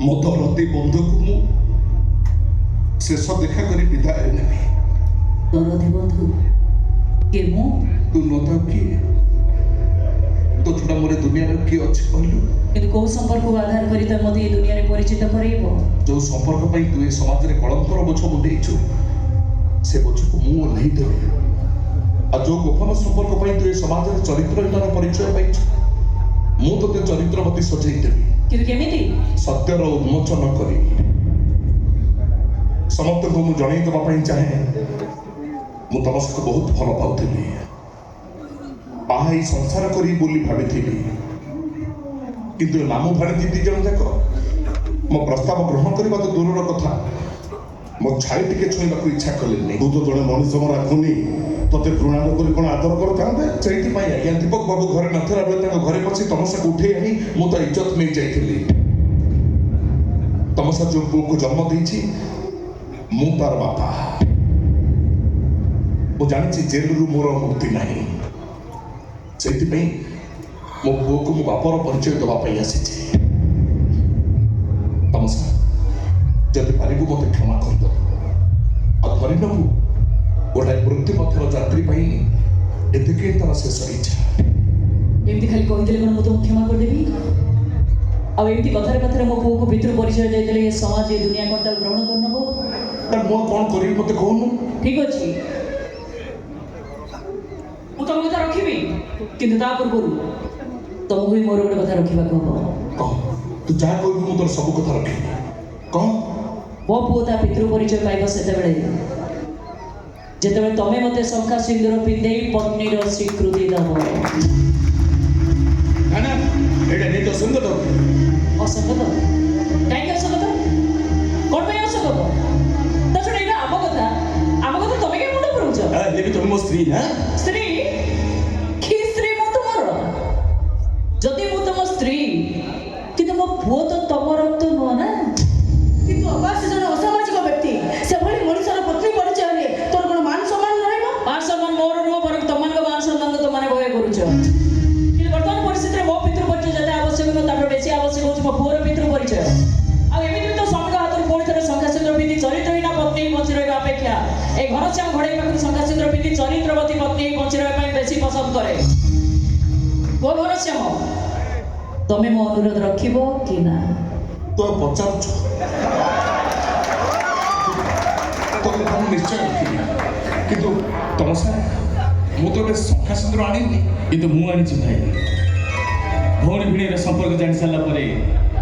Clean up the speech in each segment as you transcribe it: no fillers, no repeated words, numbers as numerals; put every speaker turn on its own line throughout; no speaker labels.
ମୋ ଦରଦୀ ବନ୍ଧୁକୁ ମୁଁ ଶେଷ ଦେଖା କରି ବିଦାୟ ନେବି।
ଦରଦୀ ବନ୍ଧୁ କିଏ? ମୁଁ?
ତୁ ନ ଥାଉ କିଏ? ତୋ ଛଡ଼ା ମୋର ଦୁନିଆରେ କିଏ ଅଛି କହିଲୁ?
କିନ୍ତୁ କୋଉ ସମ୍ପର୍କକୁ ଆଧାର କରି ତ ମୋତେ ଏ ଦୁନିଆରେ ପରିଚିତ କରାଇବ?
ଯୋଉ ସମ୍ପର୍କ ପାଇଁ ତୁ ଏ ସମାଜରେ କଳଙ୍କର ବୋଝ ମୁଣ୍ଡେଇଛୁ ସେ ବୋଝକୁ ମୁଁ ଓହ୍ଲେଇ ଦେବି। ଆଉ ଯୋଉ ଗୋପନ ସମ୍ପର୍କ ପାଇଁ ତୁ ଏ ସମାଜରେ ଚରିତ୍ରହୀନର ପରିଚୟ ପାଇଛୁ ମୁଁ ତୋତେ ଚରିତ୍ରବତୀ ସଜେଇ ଦେବି।
କିନ୍ତୁ କେମିତି?
ସତ୍ୟର ଉନ୍ମୋଚନ କରି ସମସ୍ତଙ୍କୁ ମୁଁ ଜଣେଇ ଦେବା ପାଇଁ ଚାହେଁ ମୁଁ ତମ ସହିତ ବହୁତ ଭଲ ପାଉଥିଲି। ବାହା ହେଇ ସଂସାର କରି ବୋଲି ଭାବିଥିଲି, କିନ୍ତୁ ଏ ମାମୁଁ ଭାଣିଜୀ ଦି ଜଣ ଯାକ ମୋ ପ୍ରସ୍ତାବ ଗ୍ରହଣ କରିବା ତ ଦୂରର କଥା ମୋ ଛାଇ ଟିକେ ଛୁଇଁବାକୁ ଇଚ୍ଛା କଲେନି।
ତୁ ତ ଜଣେ ମଣିଷ ରାଖୁନି, ତତେ ଘୃଣା କରି କଣ ଆଦର କରିଥାନ୍ତେ?
ସେଇଥିପାଇଁ ଆଜ୍ଞା ଦୀପକ ବାବୁ ଘରେ ନଥିଲା ବେଳେ ତାଙ୍କ ଘରେ ବସି ତମସାକୁ ଉଠେଇ ଆଣି ମୁଁ ତ ଇଜ୍ଜତ ନେଇ ଯାଇଥିଲି। ତମସା ଯୋଉ ପୁଅକୁ ଜନ୍ମ ଦେଇଛି ମୁଁ ତାର ବାପା। ମୁଁ ଜାଣିଛି ଜେଲରୁ ମୋର ମୁକ୍ତି ନାହିଁ, ସେଇଥିପାଇଁ ମୋ ପୁଅକୁ ମୋ ବାପର ପରିଚୟ ଦେବା ପାଇଁ ଆସିଛି। ତମସା ଯଦି ପାରିବୁ ମୋତେ କ୍ଷମା କରିଦେବୁ। ଆଉ ଧରି ନେବୁ ଗୋଟାଏ ମୃତ୍ୟୁପଥର ଯାତ୍ରୀ ପାଇଁ ଏତିକି ତାର ଶେଷ ଇଚ୍ଛା।
ଏମିତି ଖାଲି କହିଦେଲେ କ'ଣ ମୁଁ ତୁମକୁ କ୍ଷମା କରିଦେବି? ଆଉ ଏମିତି କଥାରେ କଥାରେ ମୋ ପୁଅକୁ ପିତୃ ପରିଚୟ ଦେଇଦେଲେ ଏ ସମାଜ ଏ ଦୁନିଆ କ'ଣ ତାକୁ ଗ୍ରହଣ କରିନେବ?
ମୁଁ କ'ଣ କରିବି ମୋତେ କହୁନୁ?
ଠିକ ଅଛି, ମୁଁ ତମ କଥା ରଖିବି, କିନ୍ତୁ ତା ପୂର୍ବରୁ ତମକୁ ବି ମୋର ଗୋଟେ କଥା ରଖିବାକୁ ହବ।
କହ, ତୁ ଯାହା କହିବୁ ମୁଁ ତୋର ସବୁ କଥା ରଖିବି। କହ।
ମୋ ପୁଅ ତା ପିତୃ ପରିଚୟ ପାଇବ ସେତେବେଳେ ଯେତେବେଳେ ତମେ ମୋତେ ଶଙ୍ଖା ସିନ୍ଦୁର ପିନ୍ଧେଇ ପତ୍ନୀର ସ୍ୱୀକୃତି ଦେବ।
ନା ଏଇଟା ନିଜ ସଙ୍ଗତ।
ଅସଙ୍ଗତ? କାହିଁକି ଅସଙ୍ଗତ? କ'ଣ ପାଇଁ ଅସଙ୍ଗତ? ତା ଛଡ଼ା ଏଇଟା ଆମ କଥା ତମେ କାହିଁ ମୁଣ୍ଡ ପୁରଉଛ?
ତମେ ମୋ ସ୍ତ୍ରୀ ନା?
ସ୍ତ୍ରୀ? କି ସ୍ତ୍ରୀ ମୁଁ ତୁମର? ଯଦି ମୁଁ ତମ ସ୍ତ୍ରୀ, କିନ୍ତୁ ମୋ ପୁଅ ତ ତମ ରକ୍ତ ନୁହଁ ନା।
କିନ୍ତୁ ଅବା ସେ ଜଣେ ଅସାମାଜିକ ବ୍ୟକ୍ତି, ସେଭଳି ମଣିଷର ପତ୍ନୀ ପରିଚୟ ହେଲେ ତୋର କ'ଣ ମାନ ସମ୍ମାନ ରହିବ?
ମାନ ସମ୍ମାନ ମୋର ନୁହଁ, ବରଂ ତମମାନଙ୍କ ମାନ ସମ୍ମାନ ତମାନେ ଭୟ କରୁଛ। କିନ୍ତୁ ବର୍ତ୍ତମାନ ପରିସ୍ଥିତିରେ ମୋ ପିତୃ ପରିଚୟ ଯେତେ ଆବଶ୍ୟକ ନୁହଁ ତାଠୁ ବେଶୀ ଆବଶ୍ୟକ ହେଉଛି ମୋ ପୁଅର ପିତୃ ପରିଚୟ। ଆଉ ଏମିତି ବି ତ ସ୍ୱାମୀଙ୍କ ହାତରୁ ପୁଣି ଥରେ ଶଙ୍ଖା ସିନ୍ଦୁର ପିନ୍ଧି ଚରିତ୍ରହୀନ ପତ୍ନୀ ବଞ୍ଚି ରହିବା ଅପେକ୍ଷା ଏ ଘନଶ୍ୟାମ ଘୋଡ଼େଇ ପାଖରୁ ଶଙ୍ଖା ସିନ୍ଦୁର ପିନ୍ଧି ଚରିତ୍ରବତୀ ପତ୍ନୀ ବଞ୍ଚି ରହିବା ପାଇଁ ବେଶୀ ପସନ୍ଦ କରେ। ଓ ଘନଶ୍ୟାମ, ତମେ ମୋ ଅନୁରୋଧ ରଖିବ କି ନା?
ତୁ ଆଉ ପଚାରୁଛୁ? ତୋ କଥା ମୁଁ ନିଶ୍ଚୟ ରଖିବି, କିନ୍ତୁ ତମସା ମୁଁ ତ ଏବେ ଶଙ୍ଖା ସିନ୍ଦୁର ଆଣିନି।
କିନ୍ତୁ ମୁଁ ଆଣିଛି ଭାଇ। ଭଉଣୀ ଭିଣୀର ସମ୍ପର୍କ ଜାଣି ସାରିଲା ପରେ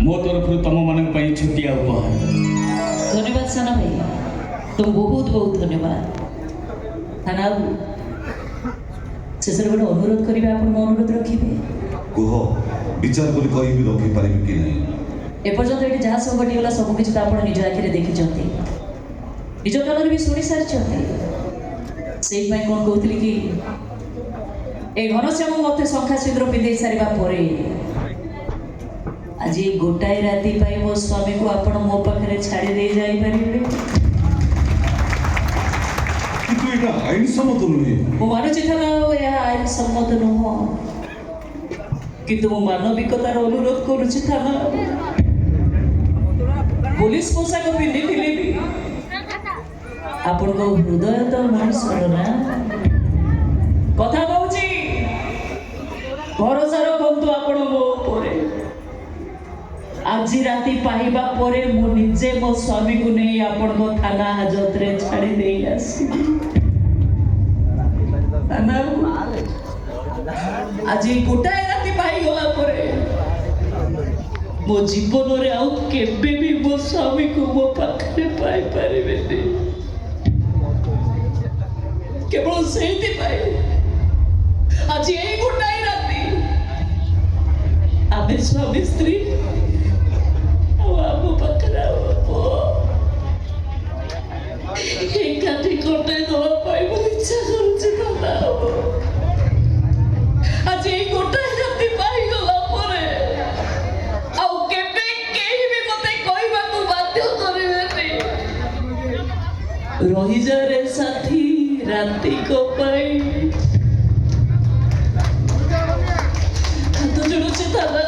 ମୋ ତରଫରୁ ତମମାନଙ୍କ ପାଇଁ ଛୋଟିଆ ଉପହାର।
ଧନ୍ୟବାଦ ସାନ ଭାଇ, ତୁମ ବହୁତ ବହୁତ ଧନ୍ୟବାଦ। ସାନା ବାବୁ, ଶେଷରେ ଗୋଟେ ଅନୁରୋଧ କରିବେ, ଆପଣ ମୋ ଅନୁରୋଧ ରଖିବେ?
କୁହ, ବିଚାର କରି କହିବି ରଖିପାରିବି କି ନାହିଁ।
ଏପର୍ଯ୍ୟନ୍ତ ଏଠି ଯାହା ସବୁ ଘଟିଗଲା ସବୁ କିଛି ତ ଆପଣ ନିଜ ଆଖିରେ ଦେଖିଛନ୍ତି, ନିଜ କାନରେ ବି ଶୁଣି ସାରିଛନ୍ତି। ସେଇଥିପାଇଁ କ'ଣ କହୁଥିଲି କି ଏ ଘନଶ୍ୟାମ ମୋତେ ଶଙ୍ଖା ସିନ୍ଦୁର ପିନ୍ଧେଇ ସାରିବା ପରେ ଆଜି ଗୋଟାଏ ରାତି ପାଇଁ ମୋ ସ୍ୱାମୀକୁ ଆପଣ ମୋ ପାଖରେ ଛାଡ଼ି ଦେଇ ଯାଇପାରିବେ?
କିନ୍ତୁ ଏଇଟା ଆଇନ ସମ୍ମତ ନୁହେଁ।
ମୁଁ ମାନୁଛି ଥାନା, ଏହା ଆଇନ ସମ୍ମତ ନୁହଁ, କିନ୍ତୁ ମୁଁ ମାନବିକତାର ଅନୁରୋଧ କରୁଛି ଥାନା। ପୋଲିସ ପୋଷାକ ପିନ୍ଧିଥିଲେ ବି ଆପଣଙ୍କ ହୃଦୟ ତ ମଣିଷର ନା। କଥା କହୁଛି, ଭରସା ରଖନ୍ତୁ ଆପଣ ମୋ ଉପରେ। ଆଜି ରାତି ପାଇବା ପରେ ମୁଁ ନିଜେ ମୋ ସ୍ୱାମୀକୁ ନେଇ ଆପଣଙ୍କ ଥାନା ହାଜତରେ ଛାଡ଼ି ଦେଇ ଆସିବି। ଆଜି ଗୋଟାଏ ରାତି ପାଇଗଲା ପରେ ମୋ ଜୀବନରେ ଆଉ କେବେ ବି ମୋ ସ୍ୱାମୀକୁ ମୋ ପାଖରେ ପାଇପାରିବେନି। କେବଳ ସେଇଥିପାଇଁ ଆଜି ଏଇ ଗୋଟାଏ ରାତି ଆମେ ସ୍ୱାମୀ ସ୍ତ୍ରୀ ଆଉ ଆମ ପାଖରେ ଆମ ପୁଅ ଏକାଠି କଟାଇ ଦେବା ପାଇଁ ମୁଁ ଇଚ୍ଛା କରୁଛି। ଆଜି ଏଇ ଗୋଟାଏ ରାତି ପାଇଗଲା ପରେ ଆଉ କେବେ କେହି ବି ମତେ କହିବାକୁ ବାଧ୍ୟ କରିବେନି, ରହିଯା ରେ ସାଥୀ ରାତିକ ପାଇଁ। ହାତ ଯୋଡୁଛି ଥାନା,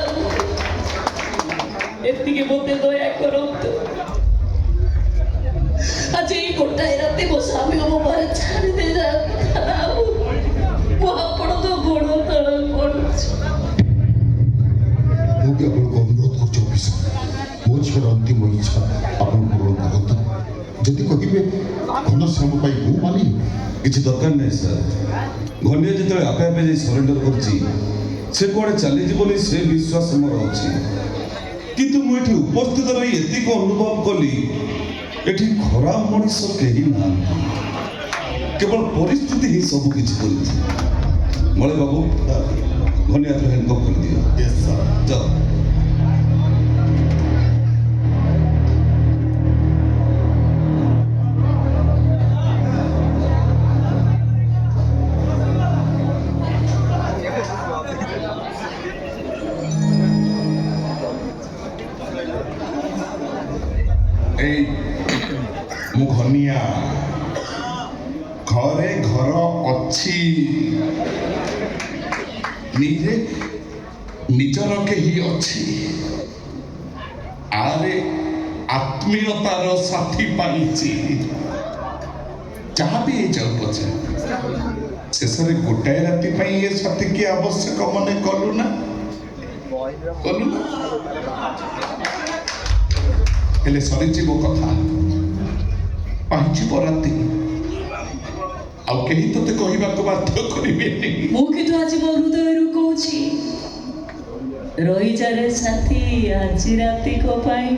ଏତିକି ମୋତେ ଦୟା କରନ୍ତୁ।
ଆଜି ଏଇ ଗୋଟାଏ ରାତି ମୋ ସ୍ୱାମୀ ମୋ ଘରେ ଛାଡ଼ି ଦେଇ ଯାଆନ୍ତା ଆଉ ମୁଁ ଆପଣଙ୍କ ଗୋଡ଼ ତଳେ ପଡ଼ୁଛି।
ମୁଁ ବି ଆପଣଙ୍କୁ ଅନୁରୋଧ କରୁଛି ଅଫିସର, ମୋ ଝିଅର ଅନ୍ତିମ ଇଚ୍ଛା ଆପଣ ପୂରଣ କରନ୍ତୁ। ଯଦି କହିବେ ଘନଶ୍ୟାମ ପାଇଁ ମୁଁ ମାନି
କିଛି ଦରକାର ନାହିଁ ସାର୍। ଘନିଆ ଯେତେବେଳେ ଆପେ ଆପେ ଯାଇ ସରେଣ୍ଡର କରିଛି, ସେ କୁଆଡ଼େ ଚାଲିଯିବନି ସେ ବିଶ୍ୱାସ ମୋର ଅଛି। କିନ୍ତୁ ମୁଁ ଏଠି ଉପସ୍ଥିତ ରହି ଏତିକି ଅନୁଭବ କଲି, ଏଠି ଖରାପ ମଣିଷ କେହି ନାହାନ୍ତି, କେବଳ ପରିସ୍ଥିତି ହିଁ ସବୁ କିଛି କରିଛି। ମଳେ ବାବୁ, ଘନିଆ ହ୍ୟାଣ୍ଡକପ୍ କରିଦିଅ।
Yes sir.
ଯାଅ।
এই ମୁଁ ଘନିଆ ଘରେ ଘର ଅଛି, ନିଜେ ନିଜର କେହି ଅଛି, ଆରେ ଆତ୍ମୀୟତାର ସାଥୀ ପାଇଛି। ଯାହା ବି ହେଇଯାଉ ପଛେ ଶେଷରେ ଗୋଟାଏ ରାତି ପାଇଁ ଏ ସାଥୀକି ଆବଶ୍ୟକ ମନେ କଲୁ ନା? ହେଲେ ସରିଯିବ କଥା, ପାଇଯିବ ରାତି, ଆଉ କେହି ତତେ କହିବାକୁ ବାଧ୍ୟ କରିବେନି।
ମୁଁ କିନ୍ତୁ ଆଜି ମୋ ହୃଦୟରୁ କହୁଛି, ରହିଯାରେ ସାଥୀ ଆଜି ରାତିକ ପାଇଁ।